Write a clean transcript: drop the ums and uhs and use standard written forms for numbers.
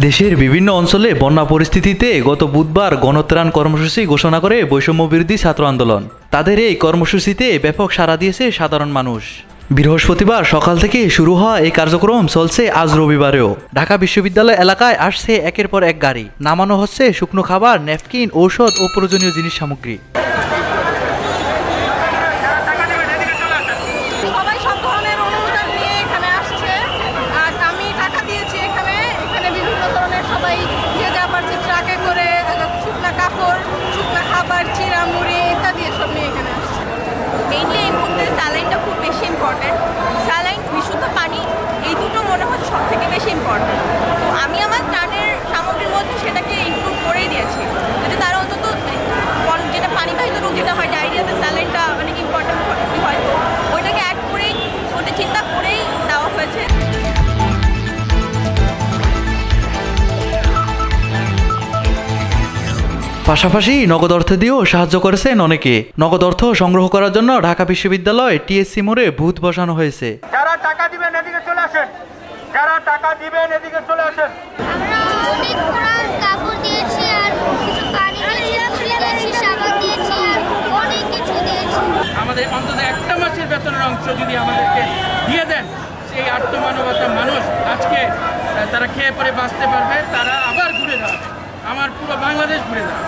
দেশের বিভিন্ন অঞ্চলে বন্যা পরিস্থিতিতে গত বুধবার গণত্রাণ কর্মসূচি ঘোষণা করে বৈষম্য বিরোধী ছাত্র আন্দোলন। তাদের এই কর্মসূচিতে ব্যাপক সাড়া দিয়েছে সাধারণ মানুষ। বৃহস্পতিবার সকাল থেকে শুরু হওয়া এই কার্যক্রম চলছে আজ রবিবারেও। ঢাকা বিশ্ববিদ্যালয় এলাকায় আসছে একের পর এক গাড়ি, নামানো হচ্ছে শুকনো খাবার, ন্যাপকিন, ঔষধ ও প্রয়োজনীয় জিনিস সামগ্রী। মেইনলি এই মুহূর্তে স্যালাইনটা খুব বেশি ইম্পর্টেন্ট। স্যালাইন, বিশুদ্ধ পানি, এই দুটো মনে হচ্ছে সব থেকে বেশি ইম্পর্টেন্ট। তো আমি আমার ত্রাণের সামগ্রীর মধ্যে সেটাকে ইনক্লুড করেই দিয়েছি, যাতে তারা অন্তত যেটা পানিবাহিত রোগ যেটা হয়, ডায়রিয়াতে স্যালাইনটা অনেক ইম্পর্টেন্ট হয়, ওইটাকে অ্যাড করেই, ওটা চিন্তা করেই দেওয়া হয়েছে। পাশাপাশি নগদ অর্থ দিয়েও সাহায্য করেছেন অনেকে। নগদ অর্থ সংগ্রহ করার জন্য ঢাকা বিশ্ববিদ্যালয় টিএসসি মোড়ে বুথ বসানো হয়েছে। যারা টাকা দিবেন এদিকে চলে আসেন, যারা টাকা দিবেন এদিকে চলে আসেন। আমরা অনেক কোরআন কাপড় দিয়েছি, আর কিছু পানি দিয়েছি, সাবান দিয়েছি, আর অনেক কিছু দিয়েছি। আমাদের অন্তত একটা মাসের বেতনের অংশ যদি আমাদেরকে দিয়ে দেন, সেই আত্মমানবতার মানুষ আজকে তারা খেয়ে পরে বাঁচতে পারবে, তারা আবার ঘুরে যাবে, আমার পুরো বাংলাদেশ ঘুরে যাবে।